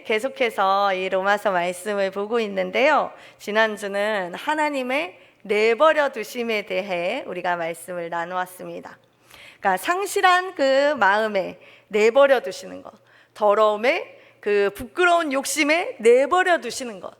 계속해서 이 로마서 말씀을 보고 있는데요. 지난주는 하나님의 내버려 두심에 대해 우리가 말씀을 나누었습니다. 그러니까 상실한 그 마음에 내버려 두시는 것, 더러움에 그 부끄러운 욕심에 내버려 두시는 것,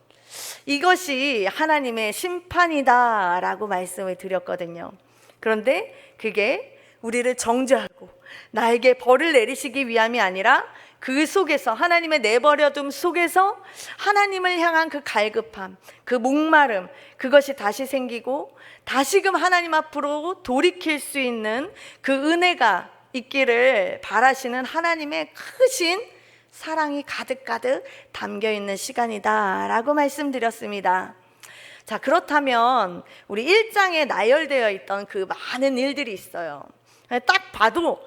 이것이 하나님의 심판이다라고 말씀을 드렸거든요. 그런데 그게 우리를 정죄하고 나에게 벌을 내리시기 위함이 아니라 그 속에서, 하나님의 내버려둠 속에서 하나님을 향한 그 갈급함, 그 목마름, 그것이 다시 생기고 다시금 하나님 앞으로 돌이킬 수 있는 그 은혜가 있기를 바라시는 하나님의 크신 사랑이 가득가득 담겨있는 시간이다라고 말씀드렸습니다. 자, 그렇다면 우리 1장에 나열되어 있던 그 많은 일들이 있어요. 딱 봐도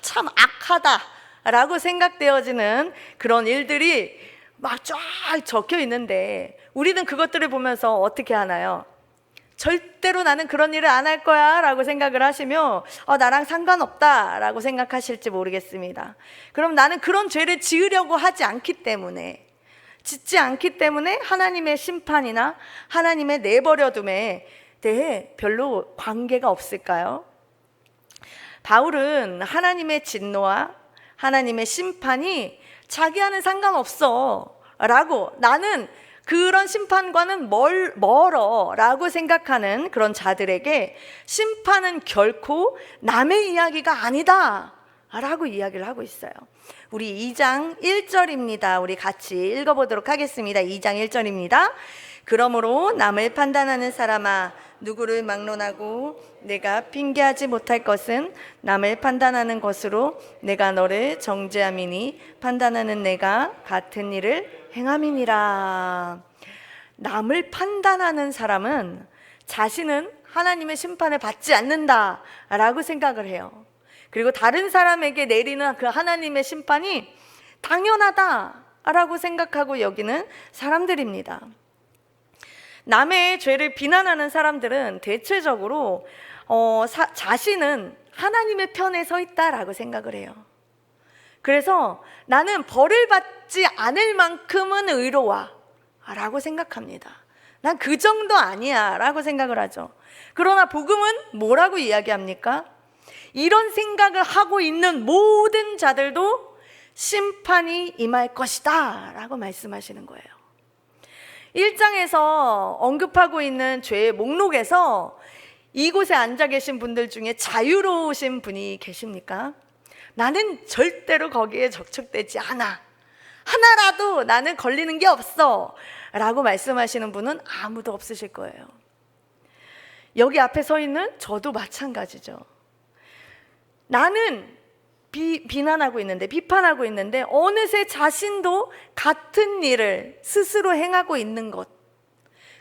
참 악하다라고 생각되어지는 그런 일들이 막 쫙 적혀 있는데 우리는 그것들을 보면서 어떻게 하나요? 절대로 나는 그런 일을 안 할 거야 라고 생각을 하시며 나랑 상관없다 라고 생각하실지 모르겠습니다. 그럼 나는 그런 죄를 지으려고 하지 않기 때문에, 짓지 않기 때문에 하나님의 심판이나 하나님의 내버려둠에 대해 별로 관계가 없을까요? 바울은 하나님의 진노와 하나님의 심판이 자기와는 상관없어 라고, 나는 그런 심판과는 멀어 라고 생각하는 그런 자들에게 심판은 결코 남의 이야기가 아니다 라고 이야기를 하고 있어요. 우리 2장 1절입니다. 우리 같이 읽어보도록 하겠습니다. 2장 1절입니다. 그러므로 남을 판단하는 사람아, 누구를 막론하고 내가 핑계하지 못할 것은 남을 판단하는 것으로 내가 너를 정죄함이니 판단하는 내가 같은 일을 행함이니라. 남을 판단하는 사람은 자신은 하나님의 심판을 받지 않는다라고 생각을 해요. 그리고 다른 사람에게 내리는 그 하나님의 심판이 당연하다라고 생각하고 여기는 사람들입니다. 남의 죄를 비난하는 사람들은 대체적으로 자신은 하나님의 편에 서 있다라고 생각을 해요. 그래서 나는 벌을 받지 않을 만큼은 의로워 라고 생각합니다. 난 그 정도 아니야 라고 생각을 하죠. 그러나 복음은 뭐라고 이야기합니까? 이런 생각을 하고 있는 모든 자들도 심판이 임할 것이다 라고 말씀하시는 거예요. 1장에서 언급하고 있는 죄의 목록에서 이곳에 앉아 계신 분들 중에 자유로우신 분이 계십니까? 나는 절대로 거기에 적촉되지 않아, 하나라도 나는 걸리는 게 없어 라고 말씀하시는 분은 아무도 없으실 거예요. 여기 앞에 서 있는 저도 마찬가지죠. 나는 비난하고 있는데, 비판하고 있는데 어느새 자신도 같은 일을 스스로 행하고 있는 것,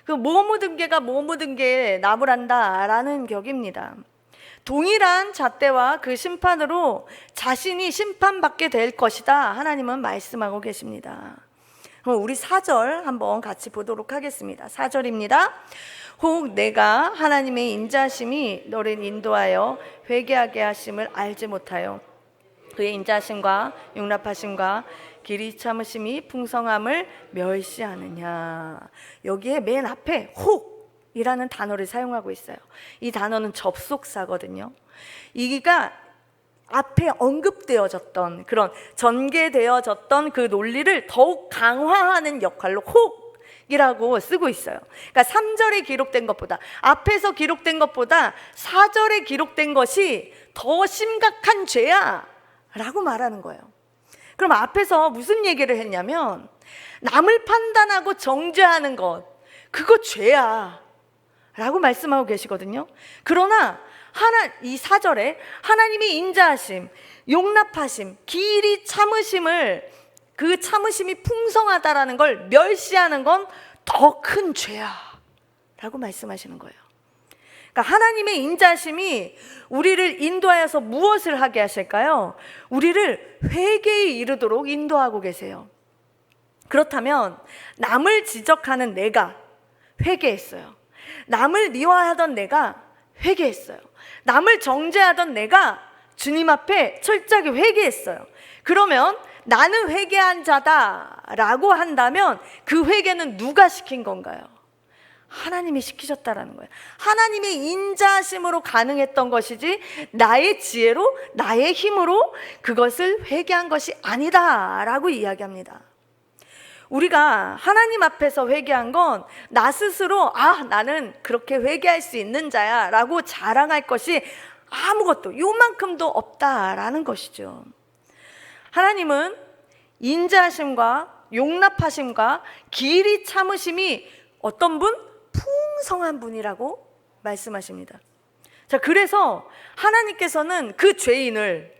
그 뭐 묻은 개가 뭐 묻은 게 나무란다 라는 격입니다. 동일한 잣대와 그 심판으로 자신이 심판받게 될 것이다 하나님은 말씀하고 계십니다. 우리 4절 한번 같이 보도록 하겠습니다. 4절입니다. 혹 내가 하나님의 인자심이 너를 인도하여 회개하게 하심을 알지 못하여 그의 인자심과 용납하심과 길이 참으심이 풍성함을 멸시하느냐. 여기에 맨 앞에 혹 이라는 단어를 사용하고 있어요. 이 단어는 접속사거든요. 이가 앞에 언급되어졌던, 그런 전개되어졌던 그 논리를 더욱 강화하는 역할로 혹이라고 쓰고 있어요. 그러니까 3절에 기록된 것보다, 앞에서 기록된 것보다 4절에 기록된 것이 더 심각한 죄야 라고 말하는 거예요. 그럼 앞에서 무슨 얘기를 했냐면, 남을 판단하고 정죄하는 것, 그거 죄야 라고 말씀하고 계시거든요. 그러나 이 4절에 하나님의 인자하심, 용납하심, 길이 참으심을, 그 참으심이 풍성하다라는 걸 멸시하는 건 더 큰 죄야 라고 말씀하시는 거예요. 그러니까 하나님의 인자심이 우리를 인도하여서 무엇을 하게 하실까요? 우리를 회개에 이르도록 인도하고 계세요. 그렇다면 남을 지적하는 내가 회개했어요. 남을 미워하던 내가 회개했어요. 남을 정죄하던 내가 주님 앞에 철저하게 회개했어요. 그러면 나는 회개한 자다라고 한다면 그 회개는 누가 시킨 건가요? 하나님이 시키셨다라는 거예요. 하나님의 인자하심으로 가능했던 것이지 나의 지혜로 나의 힘으로 그것을 회개한 것이 아니다라고 이야기합니다. 우리가 하나님 앞에서 회개한 건 나 스스로 나는 그렇게 회개할 수 있는 자야 라고 자랑할 것이 아무것도 요만큼도 없다라는 것이죠. 하나님은 인자하심과 용납하심과 길이 참으심이 어떤 분? 풍성한 분이라고 말씀하십니다. 자, 그래서 하나님께서는 그 죄인을,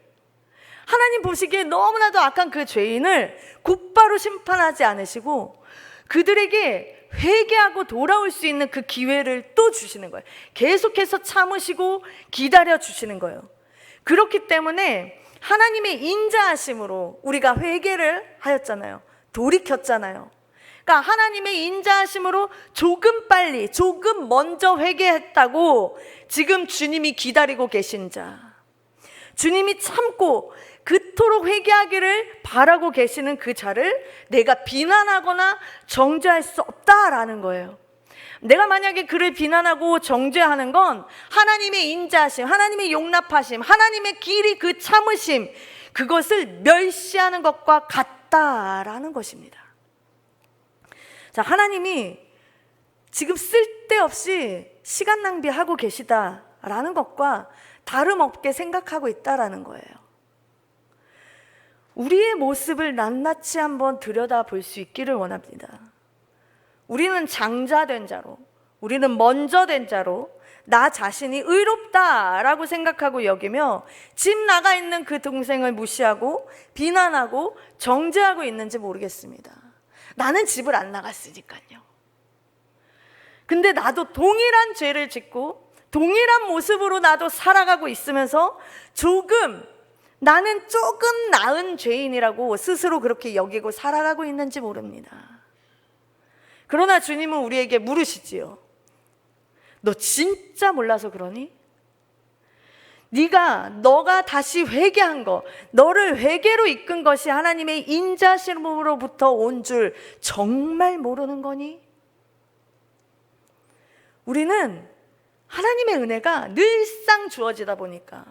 하나님 보시기에 너무나도 악한 그 죄인을 곧바로 심판하지 않으시고 그들에게 회개하고 돌아올 수 있는 그 기회를 또 주시는 거예요. 계속해서 참으시고 기다려 주시는 거예요. 그렇기 때문에 하나님의 인자하심으로 우리가 회개를 하였잖아요. 돌이켰잖아요. 그러니까 하나님의 인자하심으로 조금 빨리, 조금 먼저 회개했다고 지금 주님이 기다리고 계신 자, 주님이 참고 그토록 회개하기를 바라고 계시는 그 자를 내가 비난하거나 정죄할 수 없다라는 거예요. 내가 만약에 그를 비난하고 정죄하는 건 하나님의 인자하심, 하나님의 용납하심, 하나님의 길이 그 참으심, 그것을 멸시하는 것과 같다라는 것입니다. 자, 하나님이 지금 쓸데없이 시간 낭비하고 계시다라는 것과 다름없게 생각하고 있다라는 거예요. 우리의 모습을 낱낱이 한번 들여다볼 수 있기를 원합니다. 우리는 장자된 자로, 우리는 먼저 된 자로 나 자신이 의롭다라고 생각하고 여기며 집 나가 있는 그 동생을 무시하고 비난하고 정죄하고 있는지 모르겠습니다. 나는 집을 안 나갔으니까요. 근데 나도 동일한 죄를 짓고 동일한 모습으로 나도 살아가고 있으면서 나는 조금 나은 죄인이라고 스스로 그렇게 여기고 살아가고 있는지 모릅니다. 그러나 주님은 우리에게 물으시지요. 너 진짜 몰라서 그러니? 너가 다시 회개한 거, 너를 회개로 이끈 것이 하나님의 인자심으로부터 온 줄 정말 모르는 거니? 우리는 하나님의 은혜가 늘상 주어지다 보니까,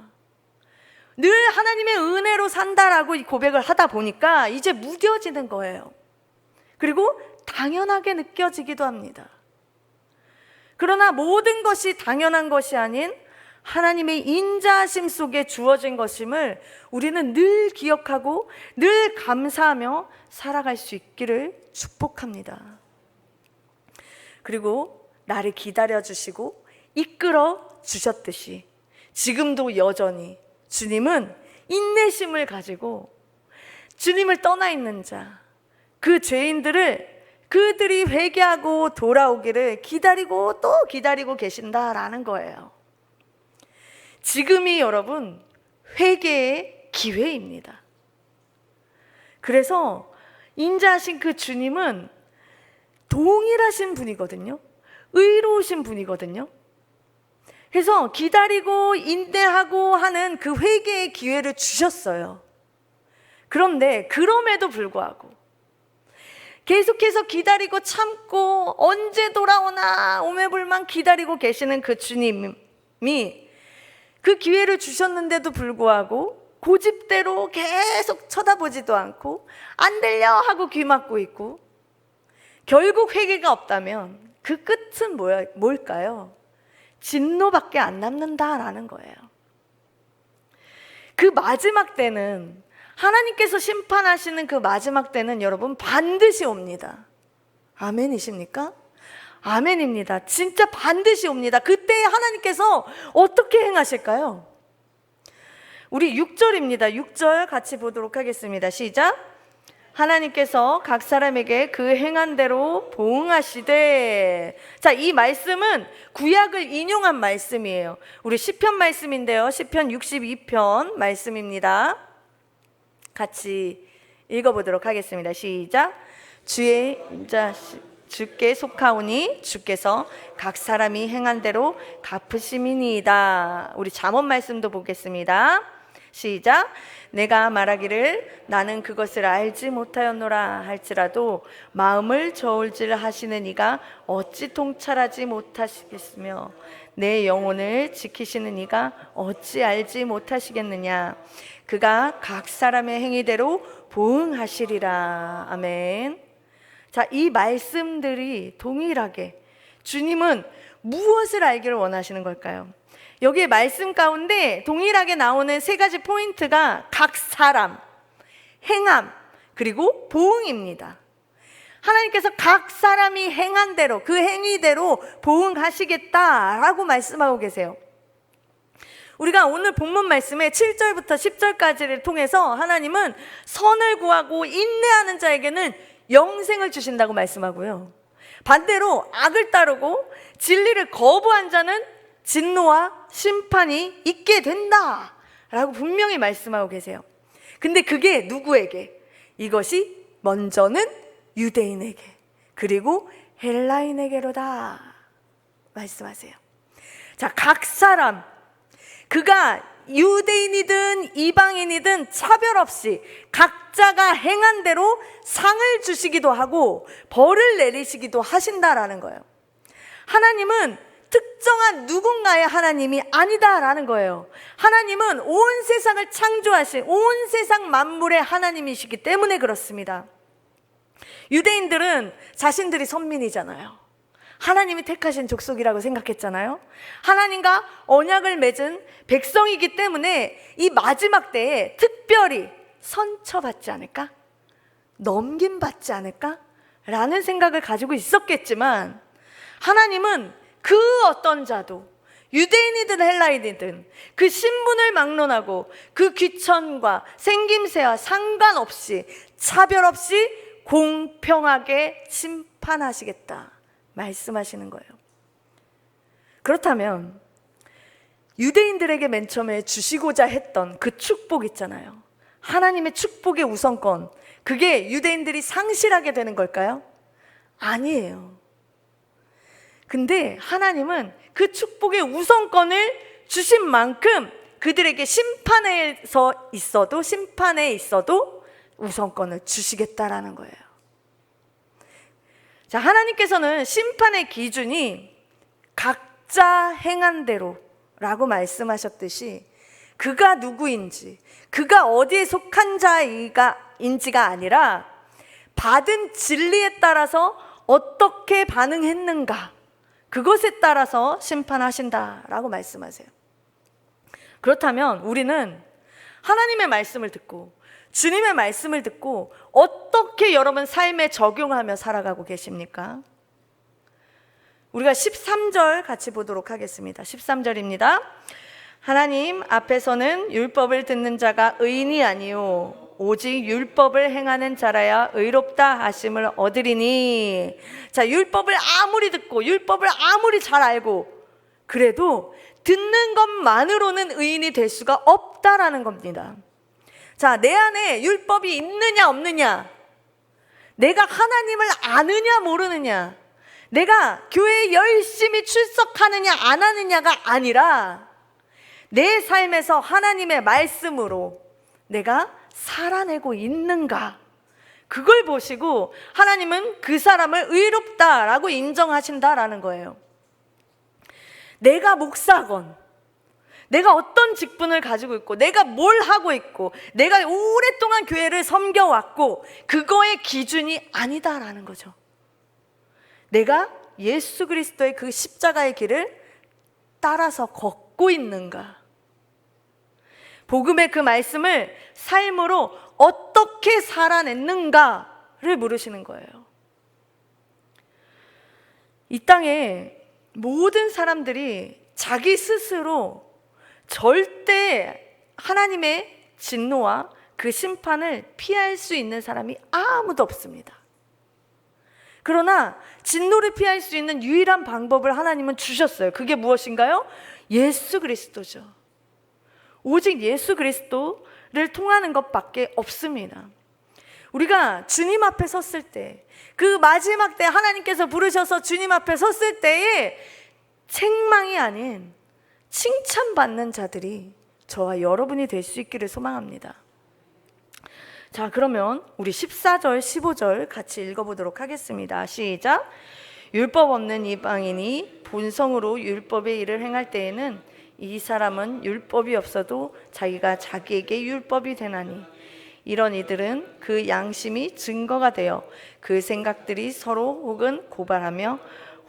늘 하나님의 은혜로 산다라고 고백을 하다 보니까 이제 무뎌지는 거예요. 그리고 당연하게 느껴지기도 합니다. 그러나 모든 것이 당연한 것이 아닌 하나님의 인자하심 속에 주어진 것임을 우리는 늘 기억하고 늘 감사하며 살아갈 수 있기를 축복합니다. 그리고 나를 기다려주시고 이끌어 주셨듯이 지금도 여전히 주님은 인내심을 가지고 주님을 떠나 있는 자, 그 죄인들을 그들이 회개하고 돌아오기를 기다리고 또 기다리고 계신다라는 거예요. 지금이 여러분 회개의 기회입니다. 그래서 인자하신 그 주님은 동일하신 분이거든요. 의로우신 분이거든요. 그래서 기다리고 인내하고 하는 그 회개의 기회를 주셨어요. 그런데 그럼에도 불구하고 계속해서 기다리고 참고 언제 돌아오나 오매불만 기다리고 계시는 그 주님이 그 기회를 주셨는데도 불구하고 고집대로 계속 쳐다보지도 않고 안 들려 하고 귀 막고 있고 결국 회개가 없다면 그 끝은 뭘까요? 진노밖에 안 남는다라는 거예요. 그 마지막 때는, 하나님께서 심판하시는 그 마지막 때는 여러분 반드시 옵니다. 아멘이십니까? 아멘입니다. 진짜 반드시 옵니다. 그때 하나님께서 어떻게 행하실까요? 우리 6절입니다. 6절 같이 보도록 하겠습니다. 시작. 하나님께서 각 사람에게 그 행한 대로 보응하시되. 자, 이 말씀은 구약을 인용한 말씀이에요. 우리 시편 말씀인데요. 시편 62편 말씀입니다. 같이 읽어보도록 하겠습니다. 시작. 주께 속하오니 주께서 각 사람이 행한 대로 갚으심이니이다. 우리 잠언 말씀도 보겠습니다. 시작. 내가 말하기를 나는 그것을 알지 못하였노라 할지라도 마음을 저울질 하시는 이가 어찌 통찰하지 못하시겠으며 내 영혼을 지키시는 이가 어찌 알지 못하시겠느냐. 그가 각 사람의 행위대로 보응하시리라. 아멘. 자, 이 말씀들이 동일하게 주님은 무엇을 알기를 원하시는 걸까요? 여기에 말씀 가운데 동일하게 나오는 세 가지 포인트가 각 사람, 행함, 그리고 보응입니다. 하나님께서 각 사람이 행한 대로, 그 행위대로 보응하시겠다라고 말씀하고 계세요. 우리가 오늘 본문 말씀의 7절부터 10절까지를 통해서 하나님은 선을 구하고 인내하는 자에게는 영생을 주신다고 말씀하고요, 반대로 악을 따르고 진리를 거부한 자는 진노와 심판이 있게 된다 라고 분명히 말씀하고 계세요. 근데 그게 누구에게? 이것이 먼저는 유대인에게, 그리고 헬라인에게로다 말씀하세요. 자, 각 사람, 그가 유대인이든 이방인이든 차별 없이 각자가 행한 대로 상을 주시기도 하고 벌을 내리시기도 하신다라는 거예요. 하나님은 특정한 누군가의 하나님이 아니다라는 거예요. 하나님은 온 세상을 창조하신 온 세상 만물의 하나님이시기 때문에 그렇습니다. 유대인들은 자신들이 선민이잖아요. 하나님이 택하신 족속이라고 생각했잖아요. 하나님과 언약을 맺은 백성이기 때문에 이 마지막 때에 특별히 선처받지 않을까? 넘김받지 않을까? 라는 생각을 가지고 있었겠지만 하나님은 그 어떤 자도 유대인이든 헬라인이든 그 신분을 막론하고 그 귀천과 생김새와 상관없이 차별 없이 공평하게 심판하시겠다 말씀하시는 거예요. 그렇다면 유대인들에게 맨 처음에 주시고자 했던 그 축복 있잖아요. 하나님의 축복의 우선권, 그게 유대인들이 상실하게 되는 걸까요? 아니에요. 근데 하나님은 그 축복의 우선권을 주신 만큼 그들에게 심판에 있어도 우선권을 주시겠다라는 거예요. 자, 하나님께서는 심판의 기준이 각자 행한 대로라고 말씀하셨듯이 그가 누구인지, 그가 어디에 속한 자인지가 아니라 받은 진리에 따라서 어떻게 반응했는가, 그것에 따라서 심판하신다라고 말씀하세요. 그렇다면 우리는 하나님의 말씀을 듣고 주님의 말씀을 듣고 어떻게 여러분 삶에 적용하며 살아가고 계십니까? 우리가 13절 같이 보도록 하겠습니다. 13절입니다. 하나님 앞에서는 율법을 듣는 자가 의인이 아니요 오직 율법을 행하는 자라야 의롭다 하심을 얻으리니. 자, 율법을 아무리 듣고 율법을 아무리 잘 알고 그래도 듣는 것만으로는 의인이 될 수가 없다라는 겁니다. 자, 내 안에 율법이 있느냐 없느냐, 내가 하나님을 아느냐 모르느냐, 내가 교회에 열심히 출석하느냐 안 하느냐가 아니라 내 삶에서 하나님의 말씀으로 내가 살아내고 있는가, 그걸 보시고 하나님은 그 사람을 의롭다라고 인정하신다라는 거예요. 내가 목사건, 내가 어떤 직분을 가지고 있고, 내가 뭘 하고 있고, 내가 오랫동안 교회를 섬겨왔고, 그거의 기준이 아니다라는 거죠. 내가 예수 그리스도의 그 십자가의 길을 따라서 걷고 있는가, 복음의 그 말씀을 삶으로 어떻게 살아냈는가를 물으시는 거예요. 이 땅에 모든 사람들이 자기 스스로 절대 하나님의 진노와 그 심판을 피할 수 있는 사람이 아무도 없습니다. 그러나 진노를 피할 수 있는 유일한 방법을 하나님은 주셨어요. 그게 무엇인가요? 예수 그리스도죠. 오직 예수 그리스도를 통하는 것밖에 없습니다. 우리가 주님 앞에 섰을 때, 그 마지막 때 하나님께서 부르셔서 주님 앞에 섰을 때에 책망이 아닌 칭찬받는 자들이 저와 여러분이 될 수 있기를 소망합니다. 자, 그러면 우리 14절, 15절 같이 읽어보도록 하겠습니다. 시작. 율법 없는 이방인이 본성으로 율법의 일을 행할 때에는 이 사람은 율법이 없어도 자기가 자기에게 율법이 되나니 이런 이들은 그 양심이 증거가 되어 그 생각들이 서로 혹은 고발하며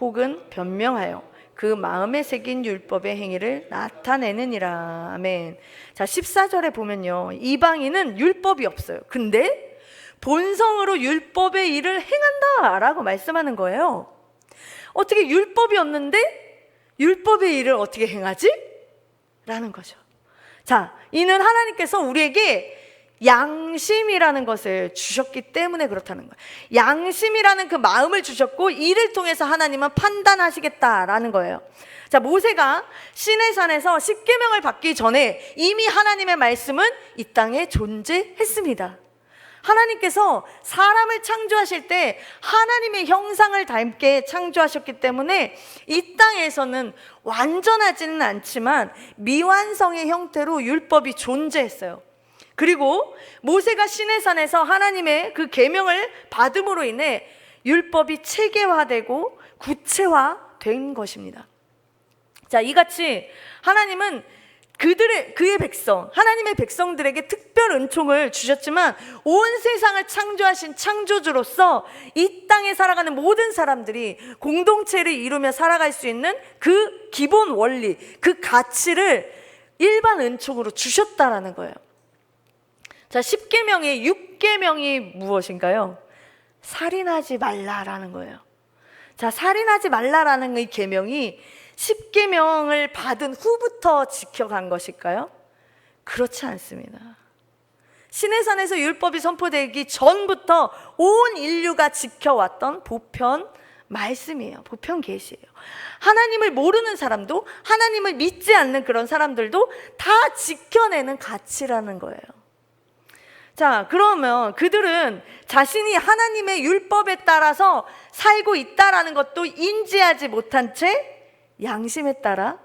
혹은 변명하여 그 마음에 새긴 율법의 행위를 나타내느니라. 아멘. 자, 14절에 보면요, 이방인은 율법이 없어요. 근데 본성으로 율법의 일을 행한다 라고 말씀하는 거예요. 어떻게 율법이 없는데 율법의 일을 어떻게 행하지? 라는 거죠. 자, 이는 하나님께서 우리에게 양심이라는 것을 주셨기 때문에 그렇다는 거예요. 양심이라는 그 마음을 주셨고 이를 통해서 하나님은 판단하시겠다라는 거예요. 자, 모세가 시내산에서 십계명을 받기 전에 이미 하나님의 말씀은 이 땅에 존재했습니다. 하나님께서 사람을 창조하실 때 하나님의 형상을 닮게 창조하셨기 때문에 이 땅에서는 완전하지는 않지만 미완성의 형태로 율법이 존재했어요. 그리고 모세가 시내산에서 하나님의 그 계명을 받음으로 인해 율법이 체계화되고 구체화된 것입니다. 자, 이같이 하나님은 그의 백성, 하나님의 백성들에게 특별 은총을 주셨지만 온 세상을 창조하신 창조주로서 이 땅에 살아가는 모든 사람들이 공동체를 이루며 살아갈 수 있는 그 기본 원리, 그 가치를 일반 은총으로 주셨다라는 거예요. 자, 10계명의 6계명이 무엇인가요? 살인하지 말라라는 거예요. 자, 살인하지 말라라는 이 계명이 10계명을 받은 후부터 지켜간 것일까요? 그렇지 않습니다. 시내산에서 율법이 선포되기 전부터 온 인류가 지켜왔던 보편 말씀이에요. 보편 계시예요. 하나님을 모르는 사람도 하나님을 믿지 않는 그런 사람들도 다 지켜내는 가치라는 거예요. 자, 그러면 그들은 자신이 하나님의 율법에 따라서 살고 있다라는 것도 인지하지 못한 채 양심에 따라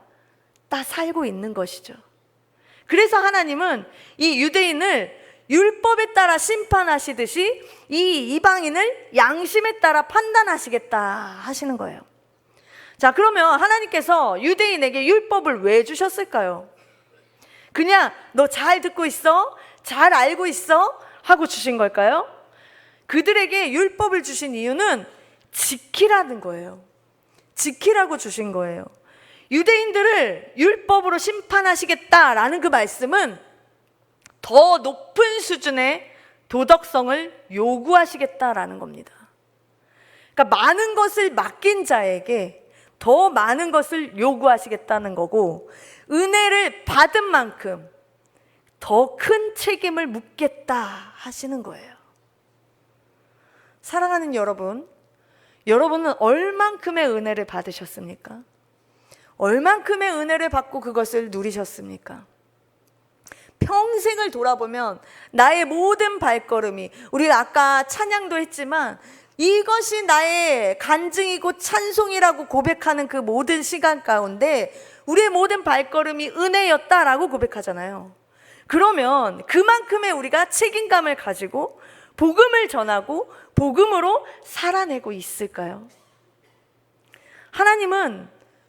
살고 있는 것이죠. 그래서 하나님은 이 유대인을 율법에 따라 심판하시듯이 이 이방인을 양심에 따라 판단하시겠다 하시는 거예요. 자, 그러면 하나님께서 유대인에게 율법을 왜 주셨을까요? 그냥 너 잘 듣고 있어? 잘 알고 있어? 하고 주신 걸까요? 그들에게 율법을 주신 이유는 지키라는 거예요. 지키라고 주신 거예요. 유대인들을 율법으로 심판하시겠다라는 그 말씀은 더 높은 수준의 도덕성을 요구하시겠다라는 겁니다. 그러니까 많은 것을 맡긴 자에게 더 많은 것을 요구하시겠다는 거고, 은혜를 받은 만큼 더 큰 책임을 묻겠다 하시는 거예요. 사랑하는 여러분, 여러분은 얼만큼의 은혜를 받으셨습니까? 얼만큼의 은혜를 받고 그것을 누리셨습니까? 평생을 돌아보면 나의 모든 발걸음이, 우리가 아까 찬양도 했지만 이것이 나의 간증이고 찬송이라고 고백하는 그 모든 시간 가운데 우리의 모든 발걸음이 은혜였다라고 고백하잖아요. 그러면 그만큼의 우리가 책임감을 가지고 복음을 전하고 복음으로 살아내고 있을까요? 하나님은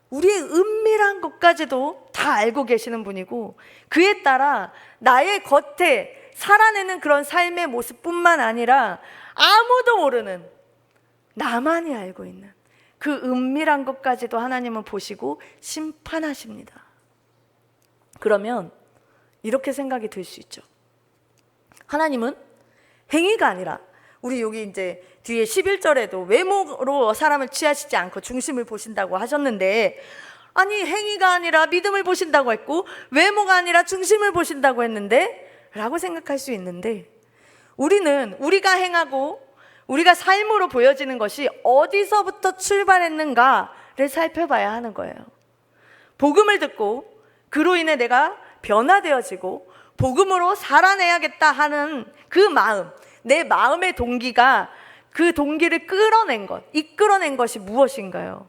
우리의 은밀한 것까지도 다 알고 계시는 분이고, 그에 따라 나의 겉에 살아내는 그런 삶의 모습뿐만 아니라 아무도 모르는, 나만이 알고 있는 그 은밀한 것까지도 하나님은 보시고 심판하십니다. 그러면 이렇게 생각이 들 수 있죠. 하나님은 행위가 아니라, 우리 여기 이제 뒤에 11절에도 외모로 사람을 취하시지 않고 중심을 보신다고 하셨는데, 아니 행위가 아니라 믿음을 보신다고 했고 외모가 아니라 중심을 보신다고 했는데 라고 생각할 수 있는데, 우리는 우리가 행하고 우리가 삶으로 보여지는 것이 어디서부터 출발했는가를 살펴봐야 하는 거예요. 복음을 듣고 그로 인해 내가 변화되어지고 복음으로 살아내야겠다 하는 그 마음, 내 마음의 동기가, 그 동기를 끌어낸 것, 이끌어낸 것이 무엇인가요?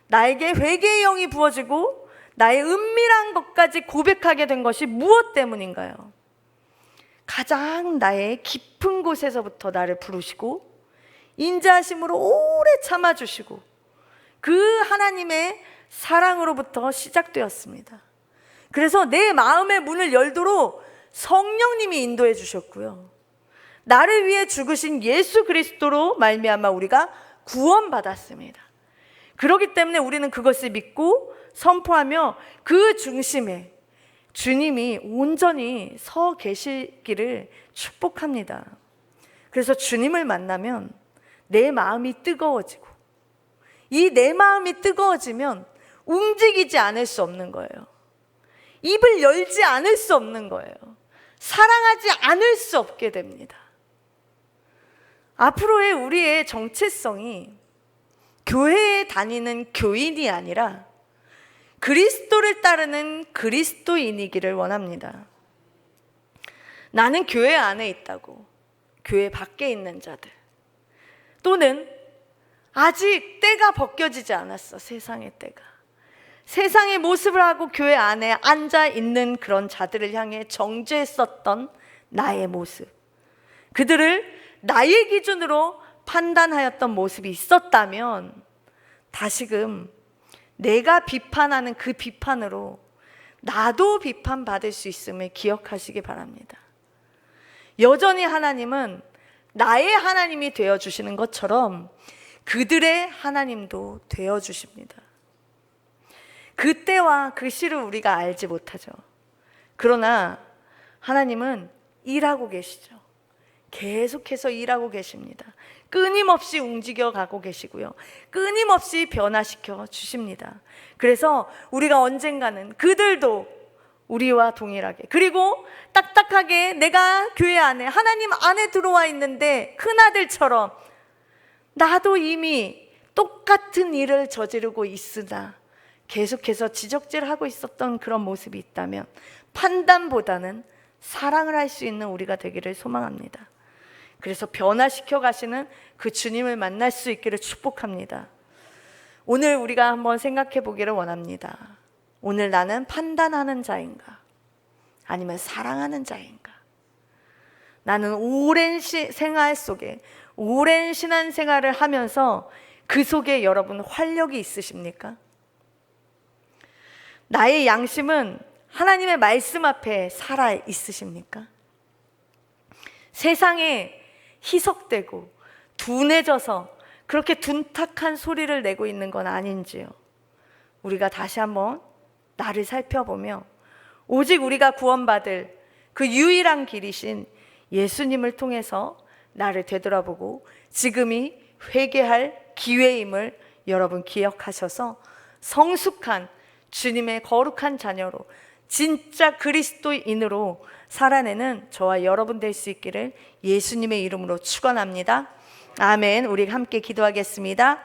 나에게 회개의 영이 부어지고 나의 은밀한 것까지 고백하게 된 것이 무엇 때문인가요? 가장 나의 깊은 곳에서부터 나를 부르시고 인자하심으로 오래 참아주시고 그 하나님의 사랑으로부터 시작되었습니다. 그래서 내 마음의 문을 열도록 성령님이 인도해 주셨고요, 나를 위해 죽으신 예수 그리스도로 말미암아 우리가 구원받았습니다. 그렇기 때문에 우리는 그것을 믿고 선포하며 그 중심에 주님이 온전히 서 계시기를 축복합니다. 그래서 주님을 만나면 내 마음이 뜨거워지고, 이 내 마음이 뜨거워지면 움직이지 않을 수 없는 거예요. 입을 열지 않을 수 없는 거예요. 사랑하지 않을 수 없게 됩니다. 앞으로의 우리의 정체성이 교회에 다니는 교인이 아니라 그리스도를 따르는 그리스도인이기를 원합니다. 나는 교회 안에 있다고, 교회 밖에 있는 자들, 또는 아직 때가 벗겨지지 않았어, 세상의 때가. 세상의 모습을 하고 교회 안에 앉아 있는 그런 자들을 향해 정죄했었던 나의 모습, 그들을 나의 기준으로 판단하였던 모습이 있었다면 다시금 내가 비판하는 그 비판으로 나도 비판받을 수 있음을 기억하시기 바랍니다. 여전히 하나님은 나의 하나님이 되어주시는 것처럼 그들의 하나님도 되어주십니다. 그 때와 그 시를 우리가 알지 못하죠. 그러나 하나님은 일하고 계시죠. 계속해서 일하고 계십니다. 끊임없이 움직여가고 계시고요, 끊임없이 변화시켜 주십니다. 그래서 우리가 언젠가는 그들도 우리와 동일하게, 그리고 딱딱하게 내가 교회 안에 하나님 안에 들어와 있는데 큰아들처럼 나도 이미 똑같은 일을 저지르고 있으나 계속해서 지적질하고 있었던 그런 모습이 있다면 판단보다는 사랑을 할 수 있는 우리가 되기를 소망합니다. 그래서 변화시켜 가시는 그 주님을 만날 수 있기를 축복합니다. 오늘 우리가 한번 생각해 보기를 원합니다. 오늘 나는 판단하는 자인가? 아니면 사랑하는 자인가? 나는 오랜 생활 속에, 오랜 신앙생활을 하면서 그 속에 여러분 활력이 있으십니까? 나의 양심은 하나님의 말씀 앞에 살아 있으십니까? 세상에 희석되고 둔해져서 그렇게 둔탁한 소리를 내고 있는 건 아닌지요? 우리가 다시 한번 나를 살펴보며 오직 우리가 구원받을 그 유일한 길이신 예수님을 통해서 나를 되돌아보고 지금이 회개할 기회임을 여러분 기억하셔서 성숙한 주님의 거룩한 자녀로 진짜 그리스도인으로 살아내는 저와 여러분 될 수 있기를 예수님의 이름으로 축원합니다. 아멘. 우리 함께 기도하겠습니다.